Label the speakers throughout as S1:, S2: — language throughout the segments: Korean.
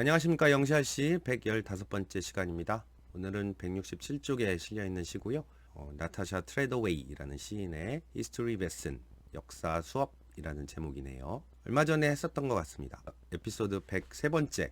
S1: 안녕하십니까, 영시아씨 115번째 시간입니다. 오늘은 167쪽에 실려있는 시고요. 나타샤 트레더웨이라는 시인의 History Lesson, 역사 수업이라는 제목이네요. 얼마 전에 했었던 것 같습니다. 에피소드 103번째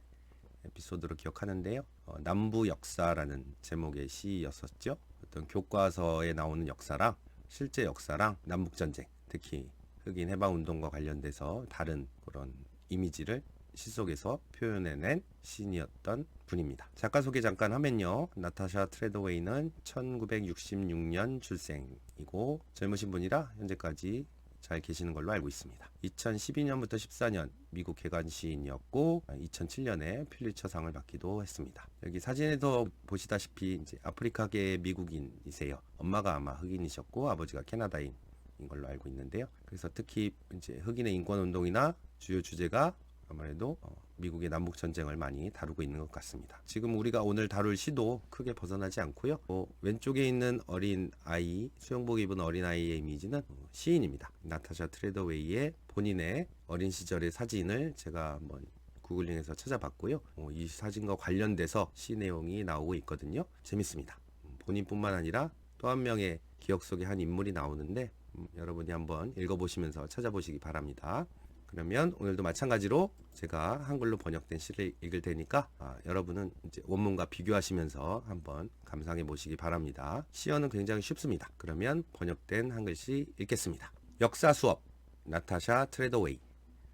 S1: 에피소드로 기억하는데요. 남부 역사라는 제목의 시였었죠. 어떤 교과서에 나오는 역사랑 실제 역사랑 남북전쟁, 특히 흑인 해방운동과 관련돼서 다른 그런 이미지를 시 속에서 표현해낸 시인이었던 분입니다. 작가 소개 잠깐 하면요. 나타샤 트레더웨이는 1966년 출생이고 젊으신 분이라 현재까지 잘 계시는 걸로 알고 있습니다. 2012년부터 14년 미국 개관 시인이었고 2007년에 퓰리처상을 받기도 했습니다. 여기 사진에서 보시다시피 이제 아프리카계 미국인이세요. 엄마가 아마 흑인이셨고 아버지가 캐나다인 인 걸로 알고 있는데요. 그래서 특히 이제 흑인의 인권 운동이나 주요 주제가 아무래도 미국의 남북 전쟁을 많이 다루고 있는 것 같습니다. 지금 우리가 오늘 다룰 시도 크게 벗어나지 않고요. 왼쪽에 있는 어린 아이, 수영복 입은 어린 아이의 이미지는 시인입니다. 나타샤 트레더웨이의 본인의 어린 시절의 사진을 제가 한번 구글링에서 찾아봤고요. 이 사진과 관련돼서 시 내용이 나오고 있거든요. 재밌습니다. 본인뿐만 아니라 또 한 명의 기억 속의 한 인물이 나오는데 여러분이 한번 읽어보시면서 찾아보시기 바랍니다. 그러면 오늘도 마찬가지로 제가 한글로 번역된 시를 읽을 테니까 여러분은 이제 원문과 비교하시면서 한번 감상해 보시기 바랍니다. 시어는 굉장히 쉽습니다. 그러면 번역된 한글시 읽겠습니다. 역사 수업 나타샤 트레더웨이.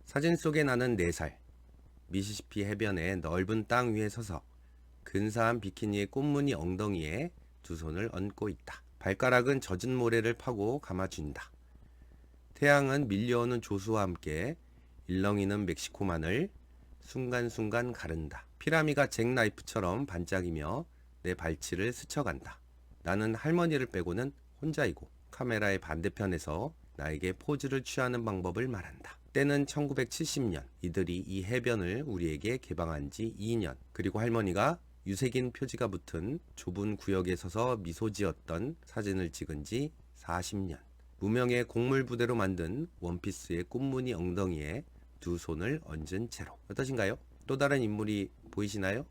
S1: 사진 속에 나는 4살. 미시시피 해변의 넓은 땅 위에 서서 근사한 비키니의 꽃무늬 엉덩이에 두 손을 얹고 있다. 발가락은 젖은 모래를 파고 감아준다. 태양은 밀려오는 조수와 함께 일렁이는 멕시코만을 순간순간 가른다. 피라미가 잭나이프처럼 반짝이며 내 발치를 스쳐간다. 나는 할머니를 빼고는 혼자이고 카메라의 반대편에서 나에게 포즈를 취하는 방법을 말한다. 때는 1970년. 이들이 이 해변을 우리에게 개방한 지 2년. 그리고 할머니가 유색인 표지가 붙은 좁은 구역에 서서 미소 지었던 사진을 찍은 지 40년. 무명의 곡물 부대로 만든 원피스의 꽃무늬 엉덩이에 두 손을 얹은 채로. 어떠신가요? 또 다른 인물이 보이시나요?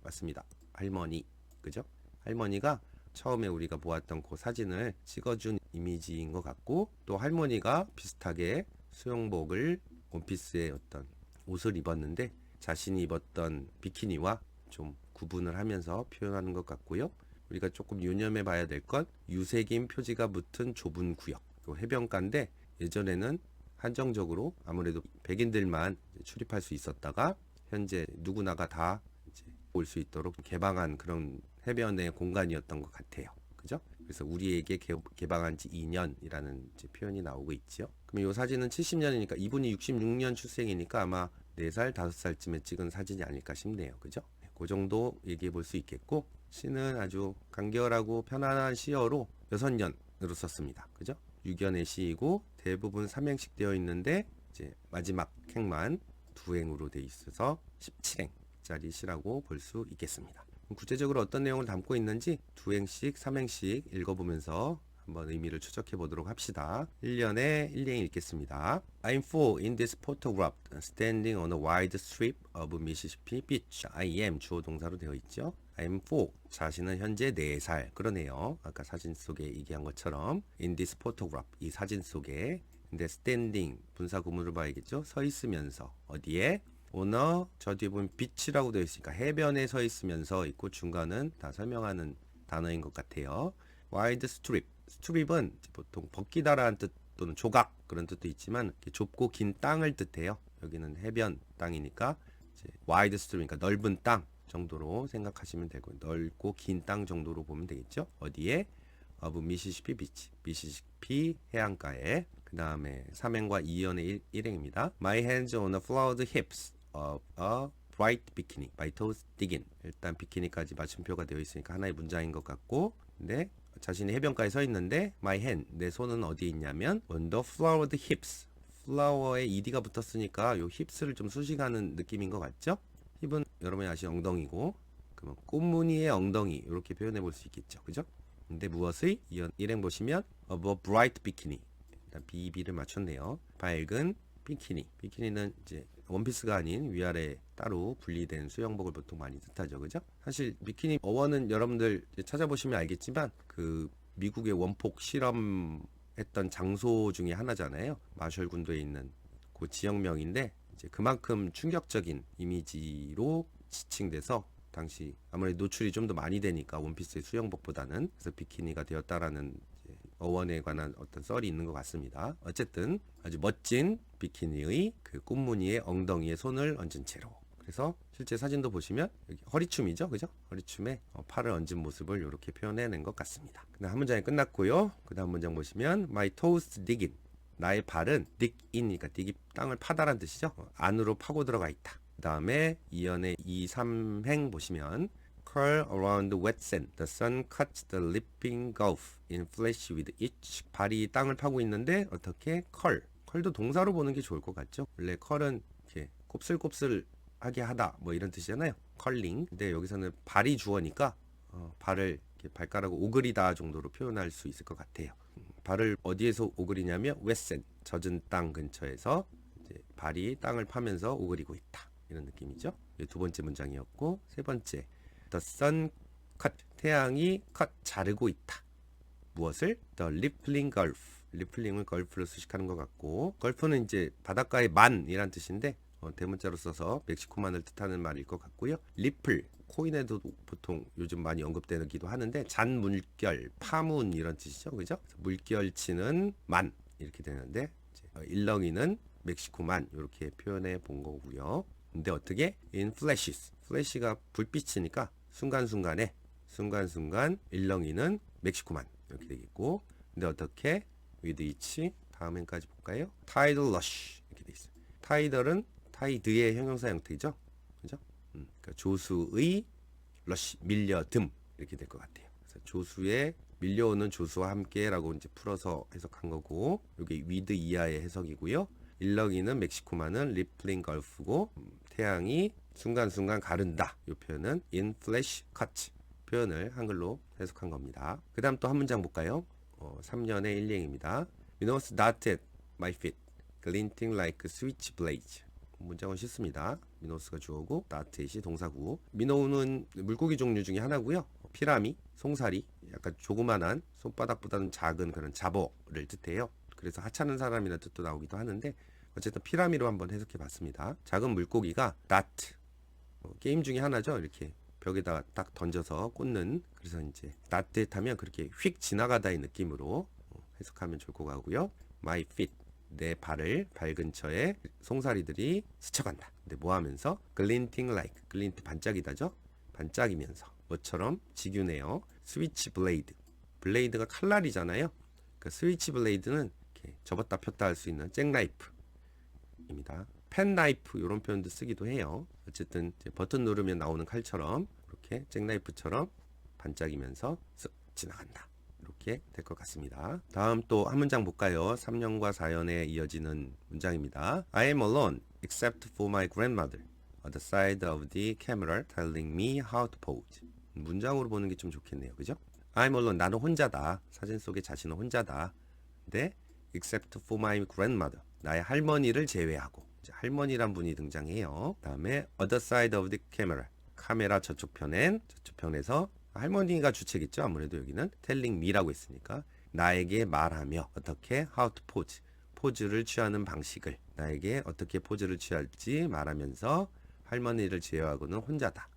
S1: 맞습니다. 할머니. 그죠? 할머니가 처음에 우리가 보았던 그 사진을 찍어준 이미지인 것 같고, 또 할머니가 비슷하게 수영복을 원피스의 어떤 옷을 입었는데 자신이 입었던 비키니와 좀 구분을 하면서 표현하는 것 같고요. 우리가 조금 유념해 봐야 될 건 유색인 표지가 붙은 좁은 구역. 해변가인데 예전에는 한정적으로 아무래도 백인들만 출입할 수 있었다가 현재 누구나가 다 올 수 있도록 개방한 그런 해변의 공간이었던 것 같아요. 그죠? 그래서 우리에게 개방한 지 2년이라는 표현이 나오고 있죠. 그럼 이 사진은 70년이니까 이분이 66년 출생이니까 아마 4살, 5살쯤에 찍은 사진이 아닐까 싶네요. 그죠? 그 정도 얘기해 볼 수 있겠고, 시는 아주 간결하고 편안한 시어로 6년으로 썼습니다. 그죠? 6연의 시이고 대부분 3행씩 되어 있는데 이제 마지막 행만 2행으로 되어 있어서 17행짜리 시라고 볼 수 있겠습니다. 구체적으로 어떤 내용을 담고 있는지 2행씩, 3행씩 읽어보면서 한번 의미를 추적해 보도록 합시다. 1년에 1행 읽겠습니다. I'm full in this photograph, standing on a wide strip of Mississippi beach. I am 주어 동사로 되어 있죠. I'm full, 자신은 현재 4살. 그러네요. 아까 사진 속에 얘기한 것처럼 in this photograph, 이 사진 속에. 근데 standing, 분사 구문으로 봐야겠죠. 서 있으면서. 어디에? on a, 저 뒤에 보면 beach라고 되어 있으니까 해변에 서 있으면서 있고 중간은 다 설명하는 단어인 것 같아요. wide strip, 스트립은 보통 벗기다라는 뜻 또는 조각 그런 뜻도 있지만 좁고 긴 땅을 뜻해요. 여기는 해변 땅이니까 이제 와이드 스트립이니까 넓은 땅 정도로 생각하시면 되고, 넓고 긴 땅 정도로 보면 되겠죠. 어디에? of 미시시피 비치, 미시시피 해안가에. 그 다음에 3행과 2연의 1행입니다. My hands on the flowered hips of a bright bikini, my toes digging. 일단 비키니까지 맞춤표가 되어 있으니까 하나의 문장인 것 같고, 근데 자신이 해변가에 서 있는데 my hand, 내 손은 어디에 있냐면 on the flowered hips. 플라워에 ed가 붙었으니까 요 hips를 좀 수식하는 느낌인 것 같죠? 힙은 여러분이 아시는 엉덩이고, 그러면 꽃무늬의 엉덩이 이렇게 표현해 볼 수 있겠죠. 그죠? 근데 무엇의? 1행 보시면 of a bright bikini. 일단 BB를 맞췄네요. 밝은 비키니. 비키니는 이제 원피스가 아닌 위아래 따로 분리된 수영복을 보통 많이 뜻하죠, 그죠? 사실 비키니 어원은 여러분들 찾아보시면 알겠지만 그 미국의 원폭 실험했던 장소 중에 하나잖아요. 마셜 군도에 있는 그 지역명인데 이제 그만큼 충격적인 이미지로 지칭돼서 당시 아무래도 노출이 좀 더 많이 되니까 원피스의 수영복보다는 그래서 비키니가 되었다라는 어원에 관한 어떤 썰이 있는 것 같습니다. 어쨌든 아주 멋진 비키니의 그 꽃무늬의 엉덩이에 손을 얹은 채로. 그래서 실제 사진도 보시면 여기 허리춤이죠, 그죠? 허리춤에 팔을 얹은 모습을 이렇게 표현해낸 것 같습니다. 그다음 한 문장이 끝났고요. 그다음 문장 보시면 My toes dig in. 나의 발은 dig in이니까 dig이 땅을 파다란 뜻이죠. 안으로 파고 들어가 있다. 그 다음에 이연의 2, 3행 보시면 Curl around the wet sand. The sun cuts the leaping gulf in flash with each. 발이 땅을 파고 있는데 어떻게? curl. curl도 동사로 보는 게 좋을 것 같죠? 원래 curl은 이렇게 곱슬곱슬하게 하다 뭐 이런 뜻이잖아요. curling. 근데 여기서는 발이 주어니까 발을 이렇게 발가락을 오그리다 정도로 표현할 수 있을 것 같아요. 발을 어디에서 오그리냐면 wet sand. 젖은 땅 근처에서 이제 발이 땅을 파면서 오그리고 있다. 이런 느낌이죠. 두 번째 문장이었고 세 번째. The sun cut. 태양이 cut. 자르고 있다. 무엇을? The rippling gulf. 리플링을 걸프로 수식하는 것 같고 걸프는 이제 바닷가의 만이란 뜻인데 대문자로 써서 멕시코만을 뜻하는 말일 것 같고요. 리플. 코인에도 보통 요즘 많이 언급되기도 하는데 잔 물결, 파문 이런 뜻이죠. 그죠? 물결치는 만 이렇게 되는데 일렁이는 멕시코만 이렇게 표현해 본 거고요. 근데 어떻게? In flashes. 플래시가 불빛이니까 순간순간 일렁이는 멕시코만 이렇게 되겠고 근데 어떻게? with each 다음 행까지 볼까요? tidal rush 이렇게 돼 있어요. 타이덜은 타이드의 형용사 형태죠. 그죠? 그러니까 조수의 러시 밀려듦 이렇게 될 것 같아요. 그래서 조수에 밀려오는 조수와 함께라고 이제 풀어서 해석한 거고 여기 with 이하의 해석이고요. 일렁이는 멕시코만은 리플링 걸프고 태양이 순간순간 가른다. 이 표현은 in flash cut 표현을 한글로 해석한 겁니다. 그 다음 또 한 문장 볼까요? 3년의 일행입니다. Minos darted my feet, glinting like switchblades. 문장은 쉽습니다. 미노스가 주어고 darted이 동사구. 미노우는 물고기 종류 중에 하나고요. 피라미, 송사리, 약간 조그만한 손바닥보다는 작은 그런 잡어를 뜻해요. 그래서 하찮은 사람이라는 뜻도 나오기도 하는데 어쨌든 피라미로 한번 해석해 봤습니다. 작은 물고기가 dart 게임 중에 하나죠. 이렇게 벽에다가 딱 던져서 꽂는 그래서 이제 따뜻하면 그렇게 휙 지나가다의 느낌으로 해석하면 좋을 것 같고요. My feet 내 발을 발 근처에 송사리들이 스쳐간다. 근데 뭐 하면서? glinting like glint 반짝이다죠. 반짝이면서 뭐처럼 직유네요. 스위치 블레이드 블레이드가 칼날이잖아요. 그 스위치 블레이드는 이렇게 접었다 폈다 할 수 있는 잭나이프입니다. 펜나이프 이런 표현도 쓰기도 해요. 어쨌든 이제 버튼 누르면 나오는 칼처럼 이렇게 잭나이프처럼 반짝이면서 쓱 지나간다. 이렇게 될 것 같습니다. 다음 또 한 문장 볼까요? 3년과 4년에 이어지는 문장입니다. I am alone except for my grandmother on the side of the camera telling me how to pose. 문장으로 보는 게 좀 좋겠네요. 그죠? I'm alone. 나는 혼자다. 사진 속의 자신은 혼자다. 근데 except for my grandmother. 나의 할머니를 제외하고 할머니란 분이 등장해요. 다음에 other side of the camera. 카메라 저쪽 편에서 할머니가 주체겠죠. 아무래도 여기는 telling me라고 했으니까 나에게 말하며 어떻게 how to pose. 포즈를 취하는 방식을 나에게 어떻게 포즈를 취할지 말하면서 할머니를 제외하고는 혼자다.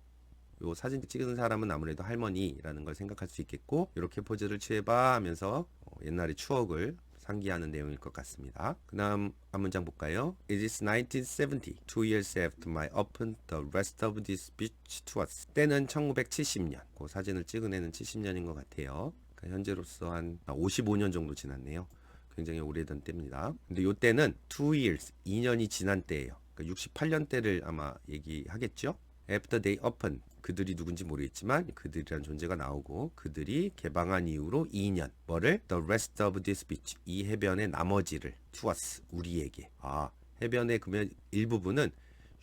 S1: 요 사진 찍은 사람은 아무래도 할머니라는 걸 생각할 수 있겠고 이렇게 포즈를 취해봐 하면서 옛날의 추억을 상기하는 내용일 것 같습니다. 그 다음 한 문장 볼까요? It is 1970, 2 years after my opened the rest of this beach to us. 때는 1970년. 그 사진을 찍은 애는 70년인 것 같아요. 그러니까 현재로서 한 55년 정도 지났네요. 굉장히 오래된 때입니다. 근데 요 때는 2 years, 2년이 지난 때예요. 그러니까 68년 때를 아마 얘기하겠죠? After they opened. 그들이 누군지 모르겠지만 그들이란 존재가 나오고 그들이 개방한 이후로 2년 뭐를? The rest of this beach 이 해변의 나머지를 to us 우리에게 해변의 그러면 일부분은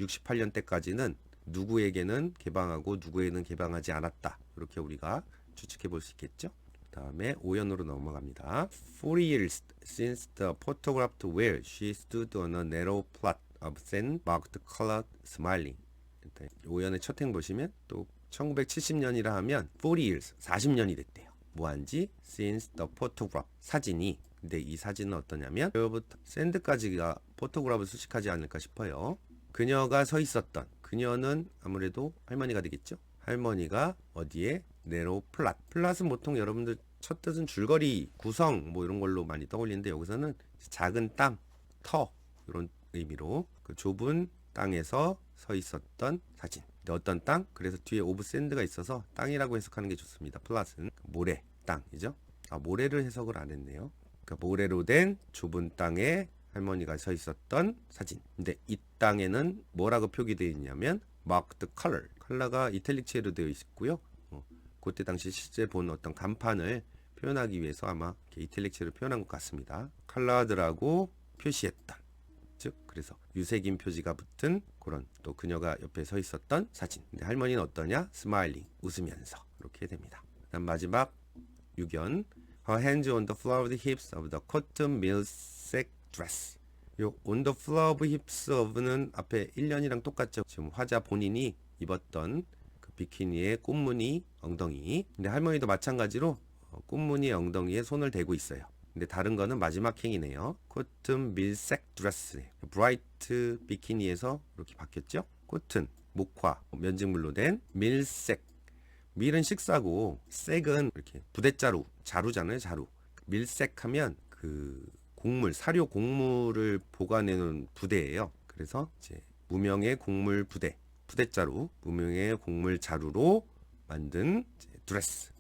S1: 68년 때까지는 누구에게는 개방하고 누구에게는 개방하지 않았다 이렇게 우리가 추측해 볼 수 있겠죠. 다음에 오연으로 넘어갑니다. 40 years since the photographed where she stood on a narrow plot of sand marked colored smiling. 오연의 첫 행 보시면 또 1970년이라 하면 40 years 40년이 됐대요. 뭐한지 since the photograph 사진이. 근데 이 사진은 어떠냐면 여기부터 샌드까지가 포토그래프를 수식하지 않을까 싶어요. 그녀가 서 있었던, 그녀는 아무래도 할머니가 되겠죠. 할머니가 어디에? 네로 플랫. 플랫은 보통 여러분들 첫 뜻은 줄거리, 구성 뭐 이런 걸로 많이 떠올리는데 여기서는 작은 땅, 터 이런 의미로 그 좁은 땅에서 서 있었던 사진. 근데 어떤 땅? 그래서 뒤에 오브 샌드가 있어서 땅이라고 해석하는 게 좋습니다. 플랫은 모래, 땅이죠. 모래를 해석을 안 했네요. 그러니까 모래로 된 좁은 땅에 할머니가 서 있었던 사진. 근데 이 땅에는 뭐라고 표기되어 있냐면 marked color. 컬러가 이탈릭체로 되어 있고요. 그때 당시 실제 본 어떤 간판을 표현하기 위해서 아마 이탈릭체로 표현한 것 같습니다. colored라고 표시했던. 즉 그래서 유색인 표지가 붙은 그런 또 그녀가 옆에 서 있었던 사진. 근데 할머니는 어떠냐? smiling. 웃으면서. 이렇게 됩니다. 그다음 마지막 6연. Her hands on the flowered hips of the cotton millsack dress. 요 on the flowered hips of는 앞에 1년이랑 똑같죠. 지금 화자 본인이 입었던 그 비키니의 꽃무늬 엉덩이. 근데 할머니도 마찬가지로 꽃무늬 엉덩이에 손을 대고 있어요. 근데 다른 거는 마지막 행이네요. cotton millsack dress. 브라이트 비키니에서 이렇게 바뀌었죠. 코튼, 목화, 면직물로 된 millsack. 밀은 식사고 색은 이렇게 부대자루, 자루잖아요. 자루. 밀색하면 그 곡물, 사료 곡물을 보관해놓은 부대예요. 그래서 이제 무명의 곡물 부대, 부대자루, 무명의 곡물 자루로 만든 드레스,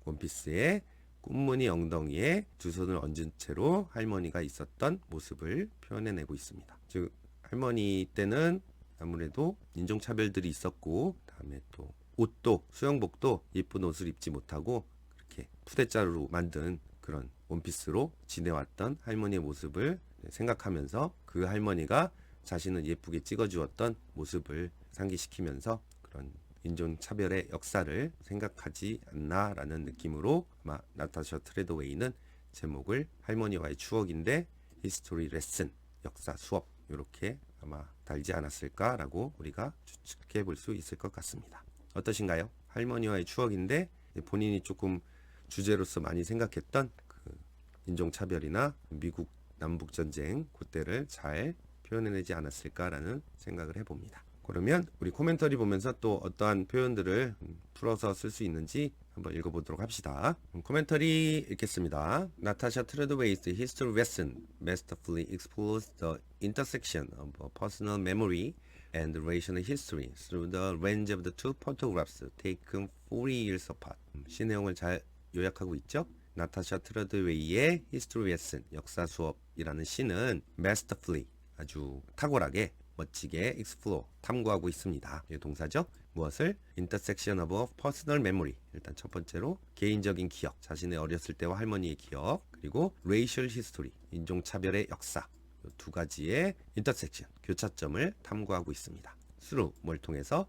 S1: 원피스의 꽃무늬 엉덩이에 두 손을 얹은 채로 할머니가 있었던 모습을 표현해내고 있습니다. 즉 할머니 때는 아무래도 인종차별들이 있었고, 다음에 또 옷도 수영복도 예쁜 옷을 입지 못하고 그렇게 푸대자루로 만든 그런 원피스로 지내왔던 할머니의 모습을 생각하면서 그 할머니가 자신을 예쁘게 찍어주었던 모습을 상기시키면서 그런 인종차별의 역사를 생각하지 않나라는 느낌으로 아마 나타샤 트레더웨이는 제목을 할머니와의 추억인데 히스토리 레슨, 역사 수업 이렇게 아마 달지 않았을까라고 우리가 추측해 볼 수 있을 것 같습니다. 어떠신가요? 할머니와의 추억인데 본인이 조금 주제로서 많이 생각했던 그 인종차별이나 미국 남북전쟁 그때를 잘 표현해내지 않았을까라는 생각을 해봅니다. 그러면 우리 코멘터리 보면서 또 어떠한 표현들을 풀어서 쓸 수 있는지 한번 읽어보도록 합시다. 코멘터리 읽겠습니다. 나타샤 트레드웨이's history lesson masterfully explores the intersection of personal memory and racial history through the range of the two photographs taken 40 years apart. 시 내용을 잘 요약하고 있죠. 나타샤 트레드웨이의 history lesson, 역사 수업이라는 시는 masterfully, 아주 탁월하게 멋지게 explore, 탐구하고 있습니다. 이 동사죠. 무엇을? intersection of personal memory. 일단 첫 번째로 개인적인 기억, 자신의 어렸을 때와 할머니의 기억, 그리고 racial history, 인종차별의 역사. 이 두 가지의 intersection, 교차점을 탐구하고 있습니다. through, 뭘 통해서?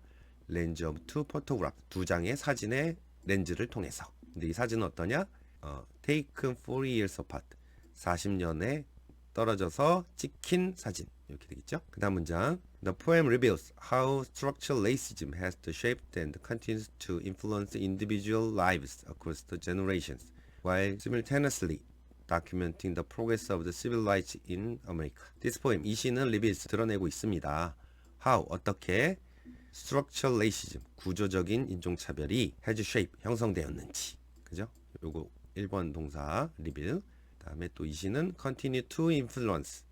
S1: lens of two photograph, 두 장의 사진의 렌즈를 통해서. 근데 이 사진은 어떠냐? taken 40 years apart, 40년에 떨어져서 찍힌 사진. 이렇게 되겠죠. 그 다음 문장. The poem reveals how structural racism has shaped and continues to influence individual lives across the generations, while simultaneously documenting the progress of the civil rights in America. This poem, 이 시는 reveals, 드러내고 있습니다. How, 어떻게 structural racism, 구조적인 인종차별이 has shaped, 형성되었는지. 그죠? 요거 1번 동사 reveal. 다음에 또 이 시는 continue to influence,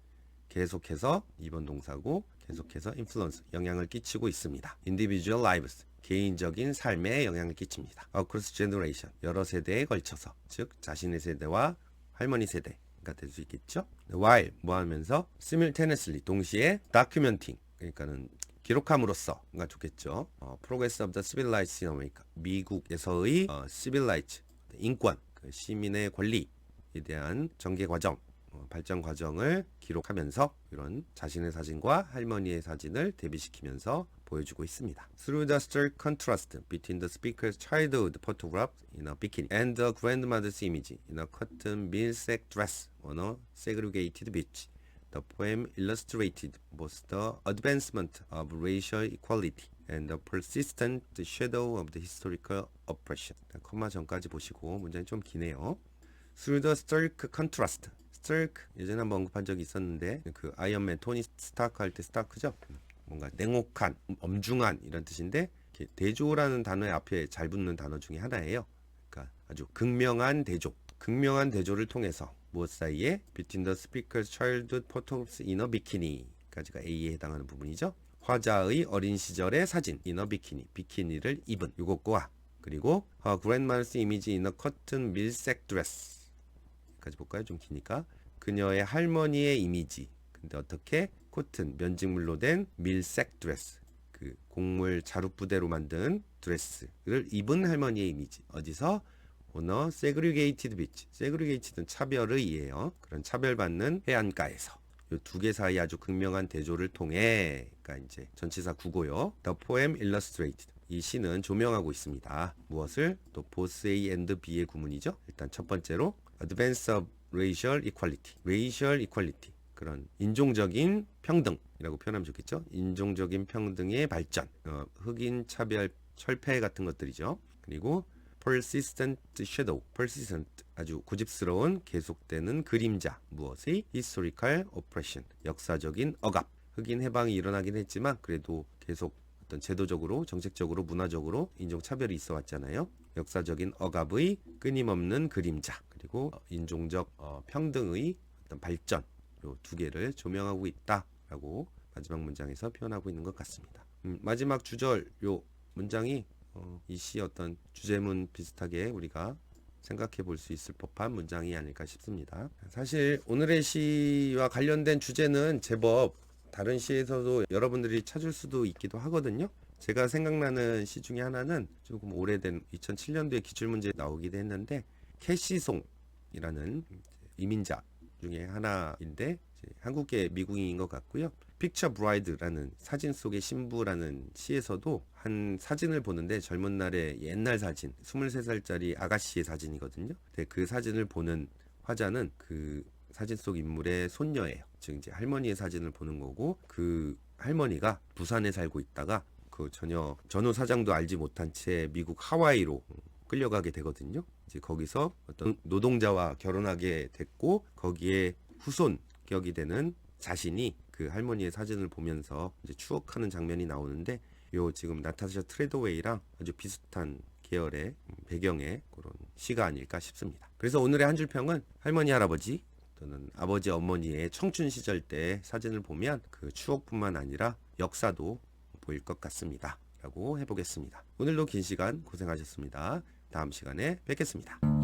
S1: 계속해서 2번 동사고 계속해서 influence, 영향을 끼치고 있습니다. individual lives, 개인적인 삶에 영향을 끼칩니다. across generation, 여러 세대에 걸쳐서, 즉 자신의 세대와 할머니 세대가 될 수 있겠죠. while, 뭐 하면서 simultaneously, 동시에 documenting, 그러니까는 기록함으로써가 좋겠죠. progress of the civil rights in America, 미국에서의 civil rights, 인권, 그 시민의 권리에 대한 전개 과정, 발전 과정을 기록하면서 이런 자신의 사진과 할머니의 사진을 대비시키면서 보여주고 있습니다. Through the stark contrast between the speaker's childhood photograph in a bikini and the grandmother's image in a cotton millsack dress on a segregated beach, the poem illustrated both the advancement of racial equality and the persistent shadow of the historical oppression. 컴마 전까지 보시고 문장이 좀 기네요. Through the stark contrast. stark 예전에 한번 언급한 적이 있었는데 그 아이언맨 토니 스타크 할 때 스타크죠. 뭔가 냉혹한, 엄중한 이런 뜻인데 대조라는 단어의 앞에 잘 붙는 단어 중에 하나예요. 그러니까 아주 극명한 대조. 극명한 대조를 통해서 무엇 사이에 between the speaker's childhood photographs in a bikini까지가 A에 해당하는 부분이죠. 화자의 어린 시절의 사진 in a bikini, 비키니를 입은 이것과 그리고 her grandmother's image in a cotton millsack dress 까지 볼까요? 좀 기니까 그녀의 할머니의 이미지. 근데 어떻게 코튼 면직물로 된 밀색 드레스, 그 곡물 자룻부대로 만든 드레스를 입은 할머니의 이미지. 어디서? on a segregated beach. segregated는 차별의이에요. 그런 차별받는 해안가에서. 이 두 개 사이 아주 극명한 대조를 통해, 그러니까 이제 전치사 구고요. The poem illustrated. 이 시는 조명하고 있습니다. 무엇을? 또 both A and B의 구문이죠. 일단 첫 번째로 advance of racial equality. racial equality. 그런 인종적인 평등이라고 표현하면 좋겠죠. 인종적인 평등의 발전. 흑인 차별 철폐 같은 것들이죠. 그리고 persistent shadow. persistent. 아주 고집스러운 계속되는 그림자. 무엇의? historical oppression. 역사적인 억압. 흑인 해방이 일어나긴 했지만 그래도 계속 어떤 제도적으로, 정책적으로, 문화적으로 인종차별이 있어 왔잖아요. 역사적인 억압의 끊임없는 그림자. 그리고 인종적 평등의 어떤 발전. 요 두 개를 조명하고 있다라고 마지막 문장에서 표현하고 있는 것 같습니다. 마지막 주절 요 문장이 이 시의 어떤 주제문 비슷하게 우리가 생각해 볼 수 있을 법한 문장이 아닐까 싶습니다. 사실 오늘의 시와 관련된 주제는 제법 다른 시에서도 여러분들이 찾을 수도 있기도 하거든요. 제가 생각나는 시 중에 하나는 조금 오래된 2007년도에 기출문제에 나오기도 했는데 캐시송이라는 이민자 중에 하나인데 한국계 미국인인 것 같고요. 픽처 브라이드라는 사진 속의 신부라는 시에서도 한 사진을 보는데 젊은 날의 옛날 사진 23살짜리 아가씨의 사진이거든요. 근데 그 사진을 보는 화자는 그 사진 속 인물의 손녀예요. 즉 이제 할머니의 사진을 보는 거고 그 할머니가 부산에 살고 있다가 그 전혀 전후 사장도 알지 못한 채 미국 하와이로 끌려가게 되거든요. 이제 거기서 어떤 노동자와 결혼하게 됐고 거기에 후손격이 되는 자신이 그 할머니의 사진을 보면서 이제 추억하는 장면이 나오는데 요 지금 나타샤 트레더웨이랑 아주 비슷한 계열의 배경의 그런 시가 아닐까 싶습니다. 그래서 오늘의 한 줄 평은 할머니 할아버지 또는 아버지 어머니의 청춘 시절 때 사진을 보면 그 추억뿐만 아니라 역사도 보일 것 같습니다. 라고 해보겠습니다. 오늘도 긴 시간 고생하셨습니다. 다음 시간에 뵙겠습니다.